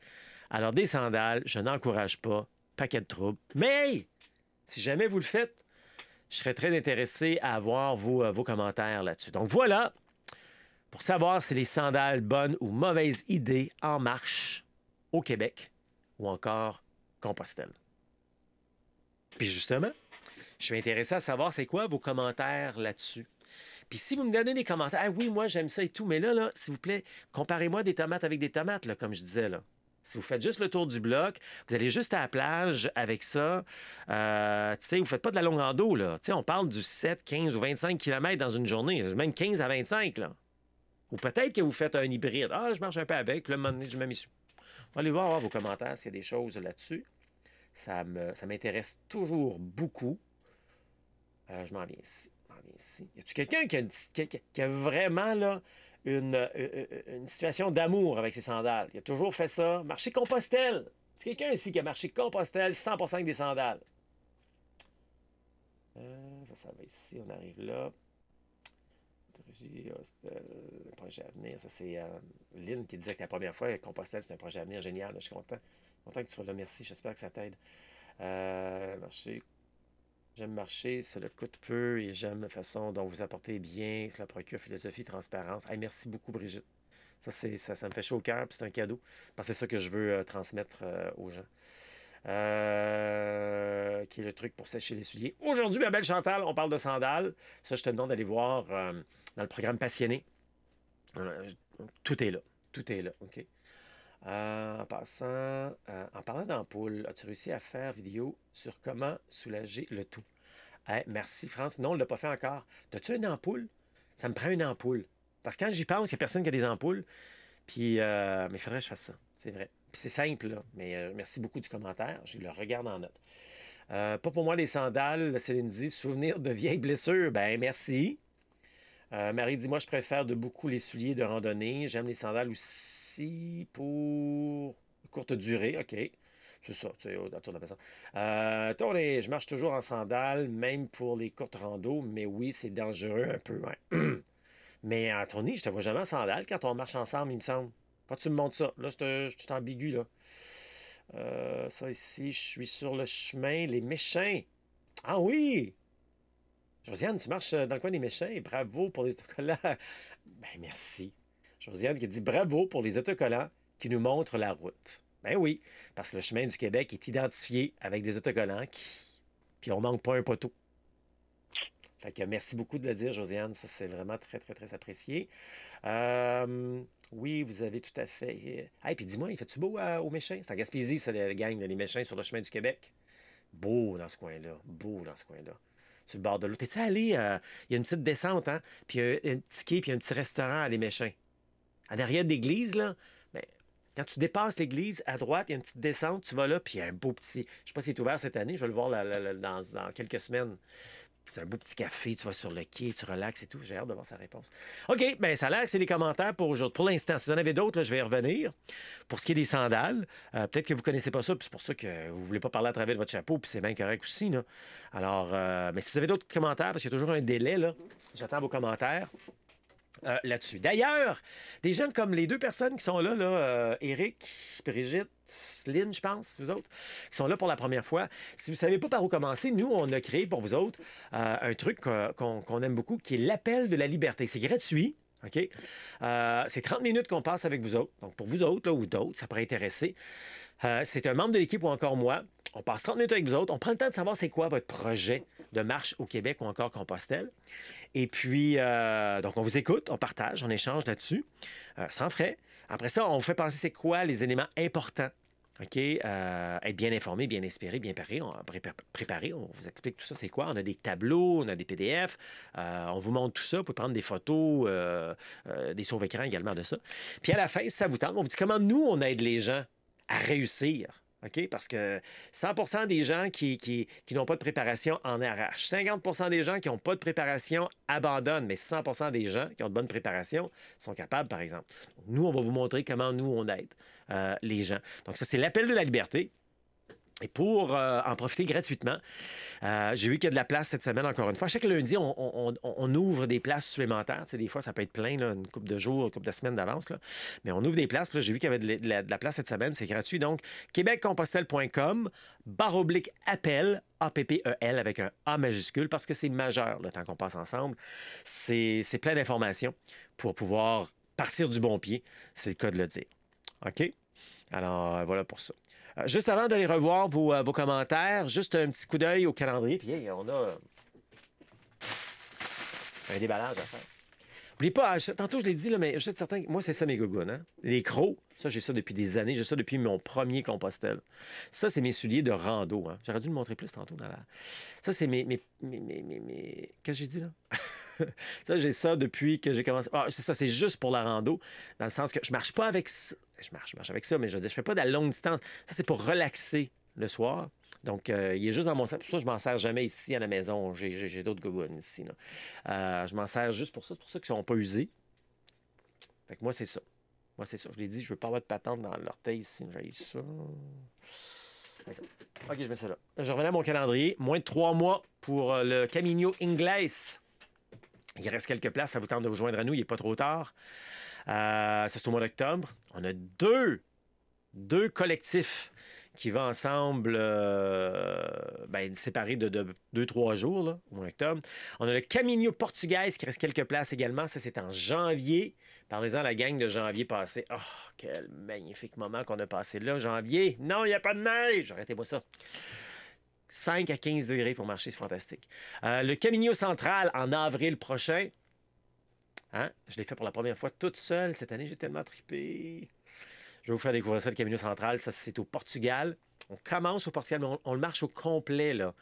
[SPEAKER 3] Alors, des sandales, je n'encourage pas. Paquet de troubles. Mais, hey, si jamais vous le faites, je serais très intéressé à avoir vos commentaires là-dessus. Donc, voilà, pour savoir si les sandales, bonnes ou mauvaises idées en marche au Québec ou encore Compostelle. Puis justement, je suis intéressé à savoir c'est quoi vos commentaires là-dessus. Puis si vous me donnez des commentaires, ah oui, moi j'aime ça et tout, mais là, s'il vous plaît, comparez-moi des tomates avec des tomates, là, comme je disais, là. Si vous faites juste le tour du bloc, vous allez juste à la plage avec ça. Tu sais, vous ne faites pas de la longue rando, là. Tu sais, on parle du 7, 15 ou 25 km dans une journée, même 15 à 25, là. Ou peut-être que vous faites un hybride. Ah, je marche un peu avec, puis là, à un moment donné, je mets mes sous. On va aller voir vos commentaires s'il y a des choses là-dessus. Ça m'intéresse toujours beaucoup. Je m'en viens ici. Y a-tu quelqu'un qui a vraiment là, une situation d'amour avec ses sandales? Il a toujours fait ça. Marcher Compostelle. C'est quelqu'un ici qui a marché Compostelle 100% avec des sandales. Ça va ici, on arrive là. Le projet à venir. Ça, c'est Lynn qui disait que la première fois, Compostelle, c'est un projet à venir génial. Là, je suis content que tu sois là. Merci. J'espère que ça t'aide. Marcher. J'aime marcher, cela coûte peu et j'aime la façon dont vous apportez bien. Cela procure philosophie, transparence. Hey, merci beaucoup, Brigitte. Ça me fait chaud au cœur, puis c'est un cadeau. Parce que c'est ça que je veux transmettre aux gens. Qui est le truc pour sécher les souliers. Aujourd'hui, ma belle Chantal, on parle de sandales. Ça, je te demande d'aller voir dans le programme Passionné. Tout est là. Tout est là, OK? En passant, en parlant d'ampoule, as-tu réussi à faire vidéo sur comment soulager le tout? Hey, merci, France. Non, on ne l'a pas fait encore. As-tu une ampoule? Ça me prend une ampoule. Parce que quand j'y pense, il n'y a personne qui a des ampoules. Puis, mais il faudrait que je fasse ça. C'est vrai. Puis c'est simple, là. Mais merci beaucoup du commentaire. Je le regarde en note. Pas pour moi les sandales. Céline dit, souvenir de vieilles blessures. Ben merci. Marie dit, moi, je préfère de beaucoup les souliers de randonnée. J'aime les sandales aussi pour courte durée. OK. C'est ça, tu sais, autour de la personne. Je marche toujours en sandales, même pour les courtes randos, mais oui, c'est dangereux un peu. Ouais. Mais en tournée, je te vois jamais en sandales quand on marche ensemble, il me semble. Pas tu me montres ça. Là, je suis ambigu, là. Ça ici, je suis sur le chemin. Les Méchins. Ah oui! Josiane, tu marches dans le coin des Méchins. Bravo pour les autocollants. Ben, merci. Josiane qui dit bravo pour les autocollants qui nous montrent la route. Ben oui, parce que le chemin du Québec est identifié avec des autocollants puis on manque pas un poteau. Fait que merci beaucoup de le dire, Josiane. Ça, c'est vraiment très, très, très apprécié. Oui, vous avez tout à fait... Hey, puis dis-moi, il fait-tu beau aux Méchins? C'est en Gaspésie, ça, la gang, les Méchins sur le chemin du Québec. Beau dans ce coin-là. Beau dans ce coin-là. Sur le bord de l'eau. T'es-tu allé? Il y a une petite descente, hein? Puis il y a un petit quai, puis un petit restaurant à Les Méchins. En arrière de l'église, là, ben, quand tu dépasses l'église, à droite, il y a une petite descente, tu vas là, puis il y a un beau petit... Je sais pas si c'est ouvert cette année, je vais le voir dans quelques semaines. c'est un beau petit café, tu vas sur le quai, tu relaxes et tout. J'ai hâte de voir sa réponse. OK, bien, ça a l'air que c'est les commentaires pour aujourd'hui. Pour l'instant, si vous en avez d'autres, là, je vais y revenir. Pour ce qui est des sandales, peut-être que vous ne connaissez pas ça, puis c'est pour ça que vous ne voulez pas parler à travers de votre chapeau, puis c'est bien correct aussi, là. Alors, mais si vous avez d'autres commentaires, parce qu'il y a toujours un délai, là, j'attends vos commentaires. Là-dessus. D'ailleurs, des gens comme les deux personnes qui sont là, Éric, Brigitte, Lynn, je pense, vous autres, qui sont là pour la première fois. Si vous ne savez pas par où commencer, nous, on a créé pour vous autres un truc qu'on aime beaucoup, qui est l'appel de la liberté. C'est gratuit. OK? C'est 30 minutes qu'on passe avec vous autres. Donc, pour vous autres là, ou d'autres, ça pourrait intéresser. C'est un membre de l'équipe ou encore moi. On passe 30 minutes avec vous autres. On prend le temps de savoir c'est quoi votre projet de marche au Québec ou encore Compostelle. Et puis, donc, on vous écoute, on partage, on échange là-dessus, sans frais. Après ça, on vous fait penser c'est quoi les éléments importants. OK? Être bien informé, bien inspiré, bien préparé. On vous explique tout ça, c'est quoi. On a des tableaux, on a des PDF. On vous montre tout ça. Vous pouvez prendre des photos, des sauve-écrans également de ça. Puis à la fin, si ça vous tente, on vous dit comment nous, on aide les gens à réussir. OK? Parce que 100 des gens qui n'ont pas de préparation en arrachent. 50 des gens qui n'ont pas de préparation abandonnent, mais 100 des gens qui ont de bonne préparation sont capables, par exemple. Donc, nous, on va vous montrer comment nous, on aide les gens. Donc, ça, c'est l'appel de la liberté. Et pour en profiter gratuitement, j'ai vu qu'il y a de la place cette semaine, encore une fois. Chaque lundi, on ouvre des places supplémentaires. Tu sais, des fois, ça peut être plein, là, une couple de jours, une couple de semaines d'avance. Là. Mais on ouvre des places. J'ai vu qu'il y avait de la place cette semaine. C'est gratuit. Donc, québeccompostelle.com/appel, APPEL, avec un A majuscule, parce que c'est majeur, le temps qu'on passe ensemble. C'est plein d'informations pour pouvoir partir du bon pied. C'est le cas de le dire. OK? Alors, voilà pour ça. Juste avant d'aller revoir vos commentaires, juste un petit coup d'œil au calendrier. Puis, hey, on a un déballage à faire. N'oubliez pas, tantôt je l'ai dit, là, mais je suis certain que moi, c'est ça mes gougounes. Hein? Les crocs, ça, j'ai ça depuis des années. J'ai ça depuis mon premier Compostelle. Ça, c'est mes souliers de rando. Hein? J'aurais dû le montrer plus tantôt. Ça, c'est mes... Qu'est-ce que j'ai dit, là? Ça, j'ai ça depuis que j'ai commencé. Ah, c'est ça, c'est juste pour la rando, dans le sens que je marche pas avec ça. Je marche avec ça, mais je veux dire, je fais pas de la longue distance. Ça, c'est pour relaxer le soir. Donc, il est juste dans mon sac. Pour ça, je m'en sers jamais ici à la maison. J'ai d'autres gougounes ici. Là. Je m'en sers juste pour ça. C'est pour ça qu'ils ne sont pas usés. Fait que moi, c'est ça. Moi, c'est ça. Je l'ai dit, je veux pas avoir de patente dans l'orteil ici. J'ai ça. OK, je mets ça là. Je revenais à mon calendrier. Moins de 3 mois pour le Camino Inglés. Il reste quelques places. Ça vous tente de vous joindre à nous. Il n'est pas trop tard. Ça, c'est au mois d'octobre. On a deux collectifs qui vont ensemble, séparés de 2-3 jours, là, au mois d'octobre. On a le Caminho Português qui reste quelques places également. Ça, c'est en janvier. Parlez-en à la gang de janvier passé. Oh, quel magnifique moment qu'on a passé là, janvier. Non, il n'y a pas de neige. Arrêtez-moi ça. 5 à 15 degrés pour marcher, c'est fantastique. Le Camino Central en avril prochain. Hein? Je l'ai fait pour la première fois toute seule. Cette année, j'ai tellement trippé. Je vais vous faire découvrir ça, le Camino Central. Ça, c'est au Portugal. On commence au Portugal, mais on le marche au complet, là.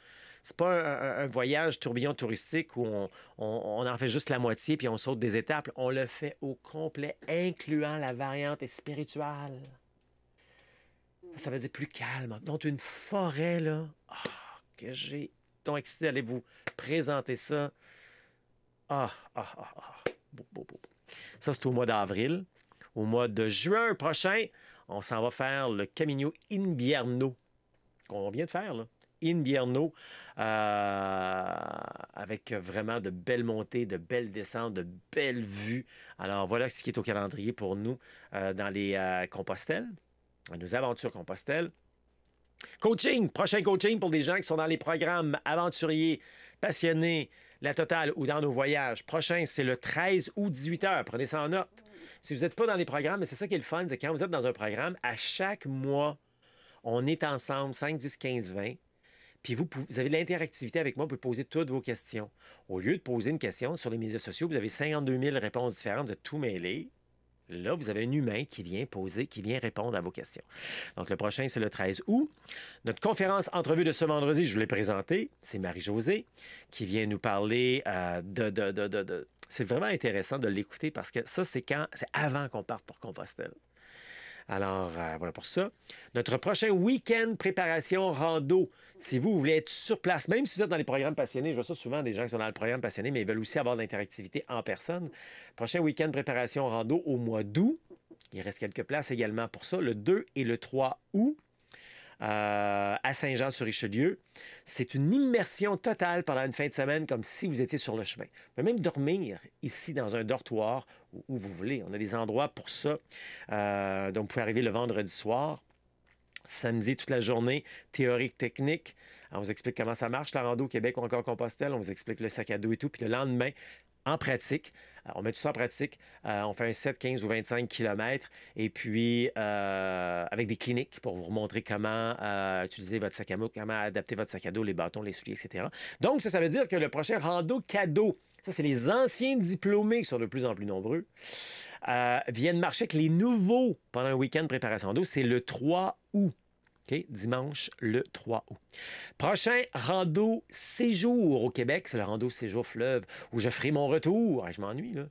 [SPEAKER 3] C'est pas un voyage tourbillon touristique où on en fait juste la moitié puis on saute des étapes. On le fait au complet, incluant la variante spirituelle. Ça veut dire plus calme. Donc, une forêt, là. Oh, que j'ai donc excité d'aller vous présenter ça. Beau. Ça, c'est au mois d'avril. Au mois de juin prochain, on s'en va faire le Camino Invierno, qu'on vient de faire, là. Invierno, avec vraiment de belles montées, de belles descentes, de belles vues. Alors, voilà ce qui est au calendrier pour nous dans les Compostelles, nos aventures Compostelle. Coaching, prochain coaching pour des gens qui sont dans les programmes aventuriers, passionnés, la totale ou dans nos voyages. Prochain, c'est le 13 août, 18h. Prenez ça en note. Si vous n'êtes pas dans les programmes, mais c'est ça qui est le fun, c'est quand vous êtes dans un programme, à chaque mois, on est ensemble, 5, 10, 15, 20. Puis vous avez de l'interactivité avec moi, vous pouvez poser toutes vos questions. Au lieu de poser une question sur les médias sociaux, vous avez 52 000 réponses différentes, de tout mêler. Là, vous avez un humain qui vient poser, qui vient répondre à vos questions. Donc, le prochain, c'est le 13 août. Notre conférence entrevue de ce vendredi, je vous l'ai présentée, c'est Marie-Josée qui vient nous parler C'est vraiment intéressant de l'écouter parce que ça, c'est avant qu'on parte pour Compostelle. Alors, voilà pour ça. Notre prochain week-end préparation rando. Si vous voulez être sur place, même si vous êtes dans les programmes passionnés, je vois ça souvent des gens qui sont dans le programme passionné, mais ils veulent aussi avoir de l'interactivité en personne. Prochain week-end préparation rando au mois d'août. Il reste quelques places également pour ça, le 2 et le 3 août. À Saint-Jean-sur-Richelieu. C'est une immersion totale pendant une fin de semaine, comme si vous étiez sur le chemin. Vous pouvez même dormir ici dans un dortoir où vous voulez. On a des endroits pour ça. Donc, vous pouvez arriver le vendredi soir. Samedi, toute la journée, théorique, technique. On vous explique comment ça marche, la rando au Québec ou encore Compostelle. On vous explique le sac à dos et tout. Puis le lendemain, en pratique, on met tout ça en pratique. On fait un 7, 15 ou 25 km. Et puis, avec des cliniques pour vous montrer comment utiliser votre sac à dos, comment adapter votre sac à dos, les bâtons, les souliers, etc. Donc, ça veut dire que le prochain rando cadeau, ça, c'est les anciens diplômés qui sont de plus en plus nombreux, viennent marcher avec les nouveaux pendant un week-end de préparation d'eau. C'est le 3 août. OK? Dimanche, le 3 août. Prochain rando séjour au Québec, c'est le rando séjour fleuve où je ferai mon retour. Ah, je m'ennuie, là.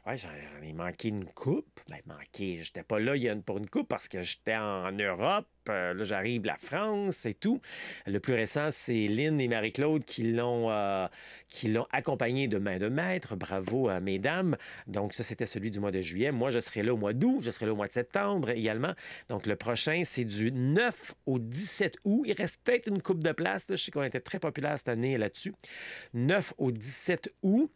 [SPEAKER 3] Ouais, j'en ai manqué une coupe. Ben, manqué, j'étais pas là pour une coupe parce que j'étais en Europe. Là, j'arrive de la France et tout. Le plus récent, c'est Lynn et Marie-Claude qui l'ont accompagné de main de maître. Bravo à mesdames. Donc, ça, c'était celui du mois de juillet. Moi, je serai là au mois d'août. Je serai là au mois de septembre également. Donc, le prochain, c'est du 9 au 17 août. Il reste peut-être une coupe de place. Là. Je sais qu'on était très populaire cette année là-dessus. 9 au 17 août.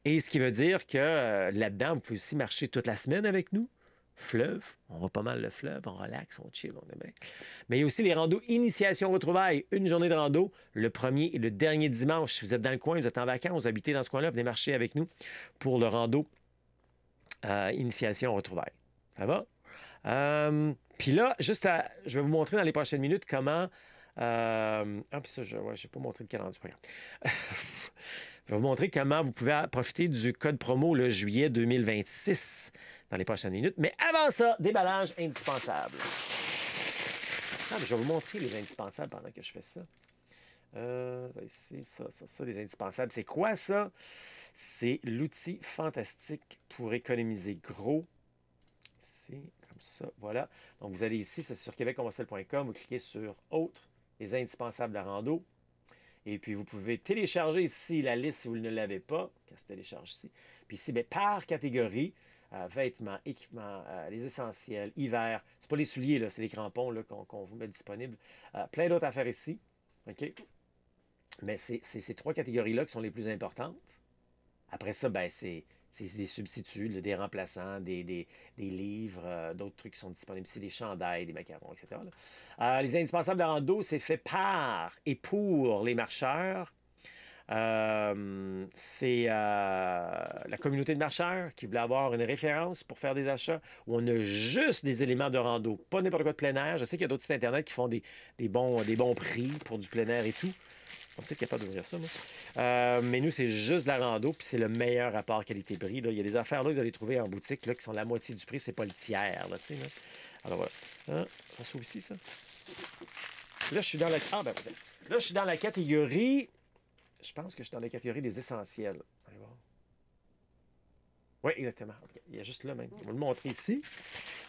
[SPEAKER 3] Et ce qui veut dire que là-dedans, vous pouvez aussi marcher toute la semaine avec nous. Fleuve, on va pas mal le fleuve, on relaxe, on chill, on est bien. Mais il y a aussi les randos initiation retrouvailles, une journée de rando, le premier et le dernier dimanche. Si vous êtes dans le coin, vous êtes en vacances, vous habitez dans ce coin-là, venez marcher avec nous pour le rando initiation retrouvailles. Ça va? Puis là, je vais vous montrer dans les prochaines minutes comment... puis ça, je n'ai pas montré le calendrier du programme. Je vais vous montrer comment vous pouvez profiter du code promo le juillet 2026 dans les prochaines minutes. Mais avant ça, déballage indispensable. Mais je vais vous montrer les indispensables pendant que je fais ça. Ici, ça, les indispensables. C'est quoi ça? C'est l'outil fantastique pour économiser gros. Ici, comme ça, voilà. Donc, vous allez ici, c'est sur québeccompostelle.com, vous cliquez sur « Autres », les indispensables de la rando. Et puis, vous pouvez télécharger ici la liste si vous ne l'avez pas. Quand se télécharge ici. Puis ici, bien, par catégorie, vêtements, équipements, les essentiels, hiver. C'est pas les souliers, là, c'est les crampons là, qu'on vous met disponibles. Plein d'autres affaires ici. OK? Mais c'est ces trois catégories-là qui sont les plus importantes. Après ça, ben, c'est des substituts, là, des remplaçants, des livres, d'autres trucs qui sont disponibles ici, des chandails, des macarons, etc. Les indispensables de rando, c'est fait par et pour les marcheurs. C'est la communauté de marcheurs qui voulait avoir une référence pour faire des achats où on a juste des éléments de rando, pas n'importe quoi de plein air. Je sais qu'il y a d'autres sites Internet qui font des bons prix pour du plein air et tout. On peut être capable d'ouvrir ça, moi. Mais nous, c'est juste de la rando, puis c'est le meilleur rapport qualité-prix. Il y a des affaires là que vous allez trouver en boutique là, qui sont la moitié du prix, c'est pas le tiers. Là, là. Alors voilà. Ça s'ouvre ici, ça. Là, je suis dans la. Là, je suis dans la catégorie. Je pense que je suis dans la catégorie des essentiels. Allez voir. Oui, exactement. Il y a juste là même. Je vais le montrer ici.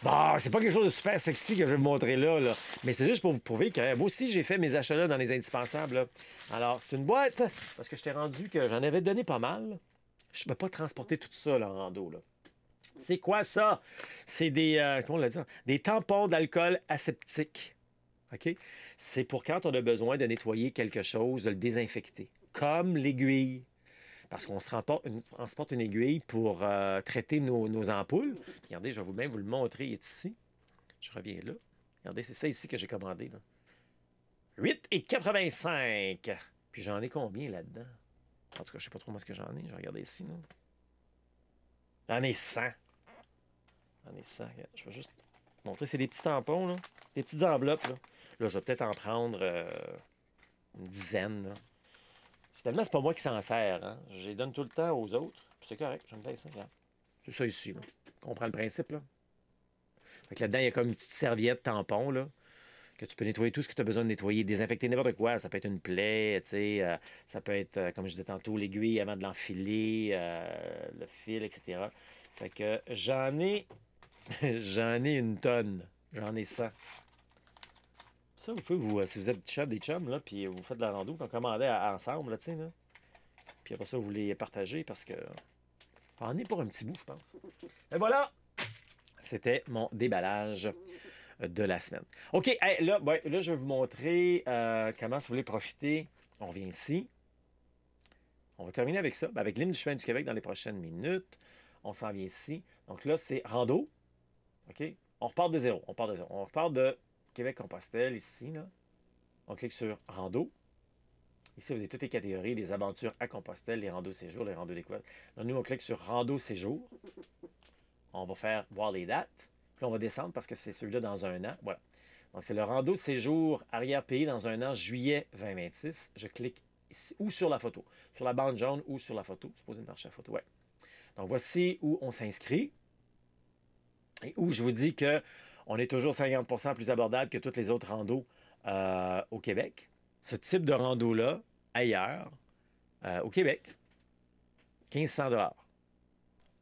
[SPEAKER 3] Bon, c'est pas quelque chose de super sexy que je vais vous montrer là. Mais c'est juste pour vous prouver que moi aussi, j'ai fait mes achats là dans les indispensables. Là. Alors, c'est une boîte, parce que je t'ai rendu que j'en avais donné pas mal. Je ne peux pas transporter tout ça là, en rando. Là. C'est quoi ça? C'est des, comment on l'a dit? Des tampons d'alcool aseptique. OK? C'est pour quand on a besoin de nettoyer quelque chose, de le désinfecter. Comme l'aiguille. Parce qu'on se transporte une aiguille pour traiter nos ampoules. Regardez, je vais même vous le montrer. Il est ici. Je reviens là. Regardez, c'est ça ici que j'ai commandé. Là. 8,85. Puis j'en ai combien là-dedans? En tout cas, je ne sais pas trop moi ce que j'en ai. Je vais regarder ici. Là. J'en ai 100. J'en ai 100. Regarde, je vais juste montrer. C'est des petits tampons, là. Des petites enveloppes. Là, je vais peut-être en prendre une dizaine. Là. Finalement, c'est pas moi qui s'en sers. Hein? Je les donne tout le temps aux autres. C'est correct, j'aime bien ça. Regarde. C'est ça ici. Là. On comprend le principe. Là. Fait que là-dedans, il y a comme une petite serviette tampon là, que tu peux nettoyer tout ce que tu as besoin de nettoyer. Désinfecter n'importe quoi. Ça peut être une plaie, ça peut être, comme je disais tantôt, l'aiguille avant de l'enfiler, le fil, etc. Fait que j'en ai J'en ai une tonne. J'en ai 100. Ça, vous pouvez, si vous êtes chef des chums, là, puis vous faites de la rando, vous en commandez ensemble, là, tu sais, là. Puis après ça, vous les partagez parce que... On est pour un petit bout, je pense. Et voilà! C'était mon déballage de la semaine. OK, hey, là, je vais vous montrer comment si vous voulez profiter. On vient ici. On va terminer avec ça, avec l'hymne du chemin du Québec dans les prochaines minutes. On s'en vient ici. Donc là, c'est rando. OK? On repart de zéro. On repart de Québec-Compostelle, ici, là. On clique sur rando. Ici, vous avez toutes les catégories, les aventures à Compostelle, les randos séjours, les randos découvertes. Là, nous, on clique sur rando séjour. On va faire voir les dates. Puis on va descendre parce que c'est celui-là dans un an. Voilà. Donc, c'est le rando séjour arrière-pays dans un an, juillet 2026. Je clique ici, ou sur la photo. Sur la bande jaune ou sur la photo. Supposé marcher la photo, ouais. Donc, voici où on s'inscrit. Et où je vous dis qu'on est toujours 50% plus abordable que toutes les autres randos au Québec. Ce type de rando-là, ailleurs, au Québec, 1500 $.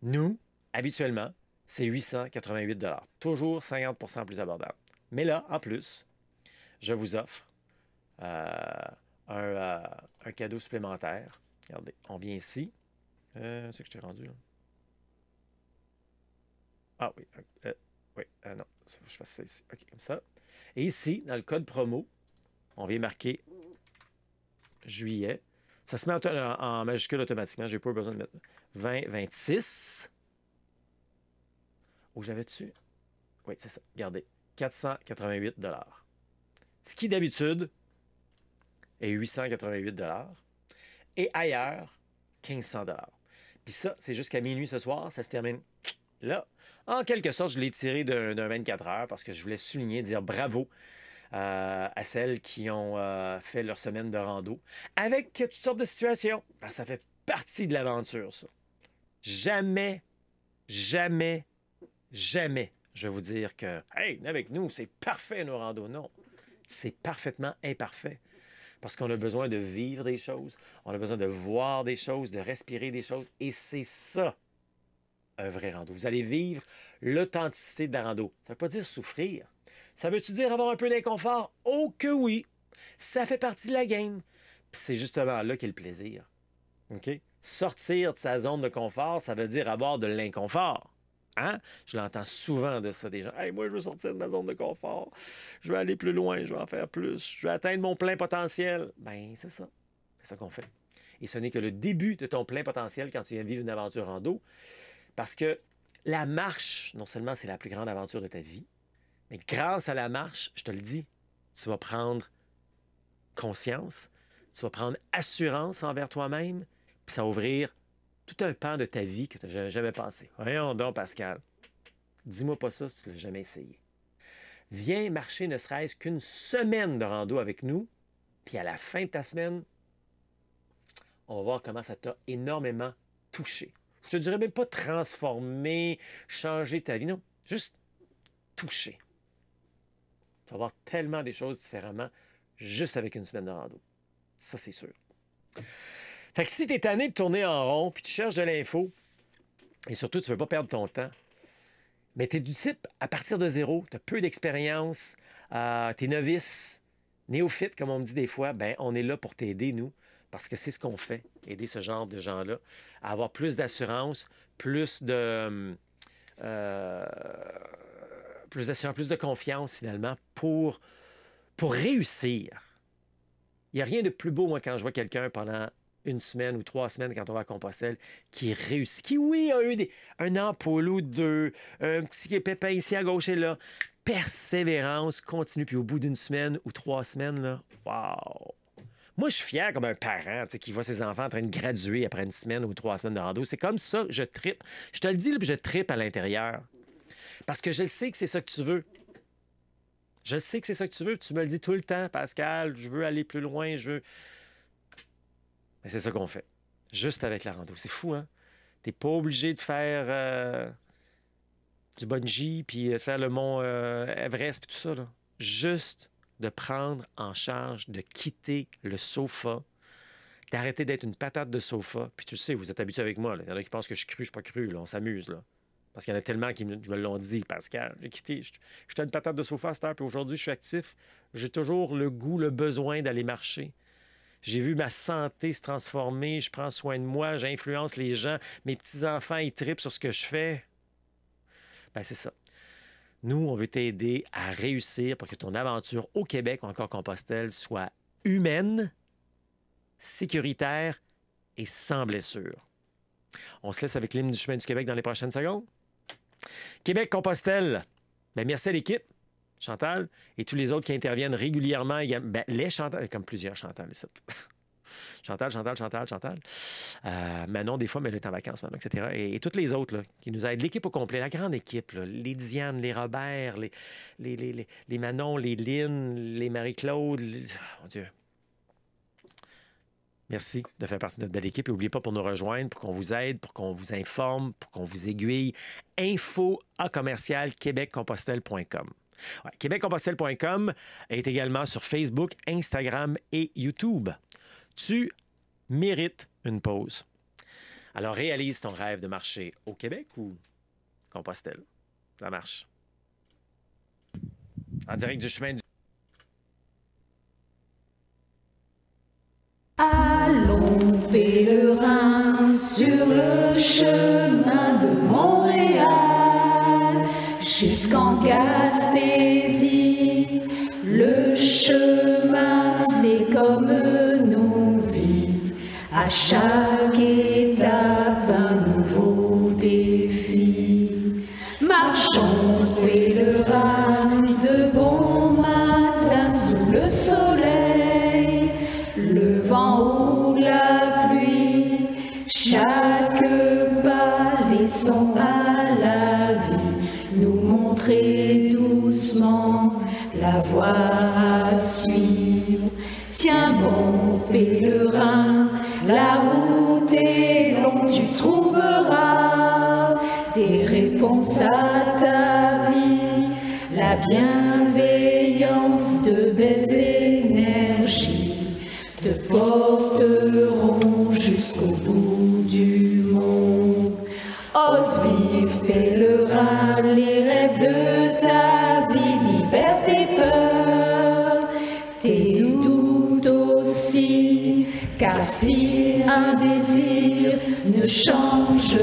[SPEAKER 3] Nous, habituellement, c'est 888 $. Toujours 50% plus abordable. Mais là, en plus, je vous offre un cadeau supplémentaire. Regardez, on vient ici. C'est que je t'ai rendu, là. Ah oui, oui, non, il faut que je fasse ça ici. OK, comme ça. Et ici, dans le code promo, on vient marquer juillet. Ça se met en majuscule automatiquement. J'ai pas besoin de mettre 2026. Où j'avais dessus? Oui, c'est ça. Regardez. 488 $. Ce qui, d'habitude, est 888 $. Et ailleurs, 1500 $. Puis ça, c'est jusqu'à minuit ce soir. Ça se termine là. En quelque sorte, je l'ai tiré d'un 24 heures parce que je voulais souligner, dire bravo à celles qui ont fait leur semaine de rando avec toutes sortes de situations. Ben, ça fait partie de l'aventure, ça. Jamais, jamais, jamais, je vais vous dire que, hey, avec nous, c'est parfait nos randos. Non, c'est parfaitement imparfait. Parce qu'on a besoin de vivre des choses, on a besoin de voir des choses, de respirer des choses. Et c'est ça, un vrai rando. Vous allez vivre l'authenticité de la rando. Ça ne veut pas dire souffrir. Ça veut-tu dire avoir un peu d'inconfort? Oh que oui! Ça fait partie de la game. Puis c'est justement là qu'est le plaisir. OK? Sortir de sa zone de confort, ça veut dire avoir de l'inconfort. Hein? Je l'entends souvent de ça, des gens. Hey, moi, je veux sortir de ma zone de confort. Je veux aller plus loin, je veux en faire plus. Je veux atteindre mon plein potentiel. Ben, c'est ça. C'est ça qu'on fait. Et ce n'est que le début de ton plein potentiel quand tu viens vivre une aventure rando. Parce que la marche, non seulement c'est la plus grande aventure de ta vie, mais grâce à la marche, je te le dis, tu vas prendre conscience, tu vas prendre assurance envers toi-même, puis ça va ouvrir tout un pan de ta vie que tu n'as jamais pensé. Voyons donc, Pascal. Dis-moi pas ça si tu ne l'as jamais essayé. Viens marcher ne serait-ce qu'une semaine de rando avec nous, puis à la fin de ta semaine, on va voir comment ça t'a énormément touché. Je te dirais même pas transformer, changer ta vie, non. Juste toucher. Tu vas voir tellement des choses différemment juste avec une semaine de rando. Ça, c'est sûr. Fait que si tu es tanné de tourner en rond, puis tu cherches de l'info, et surtout, tu ne veux pas perdre ton temps, mais tu es du type, à partir de zéro, tu as peu d'expérience, tu es novice, néophyte, comme on me dit des fois, ben on est là pour t'aider, nous, parce que c'est ce qu'on fait, aider ce genre de gens-là à avoir plus d'assurance, plus d'assurance, plus de confiance, finalement, pour réussir. Il n'y a rien de plus beau, moi, quand je vois quelqu'un pendant une semaine ou 3 semaines quand on va à Compostelle, qui réussit, qui, oui, a eu un ampoule ou deux, un petit pépin ici à gauche et là. Persévérance, continue, puis au bout d'une semaine ou 3 semaines, là, wow! Moi, je suis fier comme un parent qui voit ses enfants en train de graduer après une semaine ou 3 semaines de rando. C'est comme ça que je trippe. Je te le dis, là, puis je trippe à l'intérieur. Parce que je sais que c'est ça que tu veux. Je sais que c'est ça que tu veux. Tu me le dis tout le temps, Pascal. Je veux aller plus loin. Mais c'est ça qu'on fait. Juste avec la rando. C'est fou, hein? T'es pas obligé de faire du bungee puis faire le mont Everest puis tout ça, là. Juste de prendre en charge, de quitter le sofa, d'arrêter d'être une patate de sofa. Puis tu sais, vous êtes habitué avec moi. Il y en a qui pensent que je suis cru, je suis pas cru. Là. On s'amuse, là. Parce qu'il y en a tellement qui me l'ont dit. Pascal, j'ai quitté. J'étais une patate de sofa à cette heure, puis aujourd'hui, je suis actif. J'ai toujours le goût, le besoin d'aller marcher. J'ai vu ma santé se transformer. Je prends soin de moi. J'influence les gens. Mes petits-enfants, ils trippent sur ce que je fais. Ben, c'est ça. Nous, on veut t'aider à réussir pour que ton aventure au Québec ou encore Compostelle soit humaine, sécuritaire et sans blessure. On se laisse avec l'hymne du chemin du Québec dans les prochaines secondes. Québec, Compostelle. Ben, merci à l'équipe, Chantal, et tous les autres qui interviennent régulièrement. Ben, les Chantal, comme plusieurs Chantal. Chantal. Manon, des fois, mais elle est en vacances maintenant, etc. Et toutes les autres là, qui nous aident. L'équipe au complet, la grande équipe. Là, les Diane, les Robert, les Manon, les Lynn, les Marie-Claude. Oh, mon Dieu. Merci de faire partie de notre belle équipe. Et n'oubliez pas pour nous rejoindre, pour qu'on vous aide, pour qu'on vous informe, pour qu'on vous aiguille. info@québeccompostelle.com. Ouais, québeccompostelle.com est également sur Facebook, Instagram et YouTube. Tu mérites une pause. Alors réalise ton rêve de marcher au Québec ou Compostelle. Ça marche. En direct du chemin du...
[SPEAKER 5] Allons, pèlerins, sur le chemin de Montréal, jusqu'en Gaspésie. Le chemin, c'est comme nos vies. À chaque étape, un nouveau défi. Marchons, pèlerins, de bon matin sous le soleil. Le vent ou la pluie, chaque pas laissons à la vie nous montrer doucement la voie à suivre. Tiens bon pèlerin, la route est longue, tu trouveras des réponses à ta vie, la bienveillance de belles énergies te porteront jusqu'au bout du monde. Ose vivre, pèlerin, les rêves de ta vie, libère tes peurs, tes doutes aussi, car si un désir ne change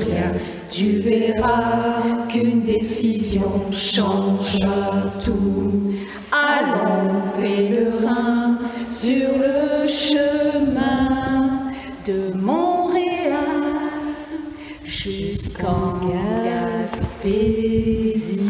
[SPEAKER 5] rien, tu verras qu'une décision changera tout. Allons, pèlerin, sur le chemin de Montréal jusqu'en Gaspésie.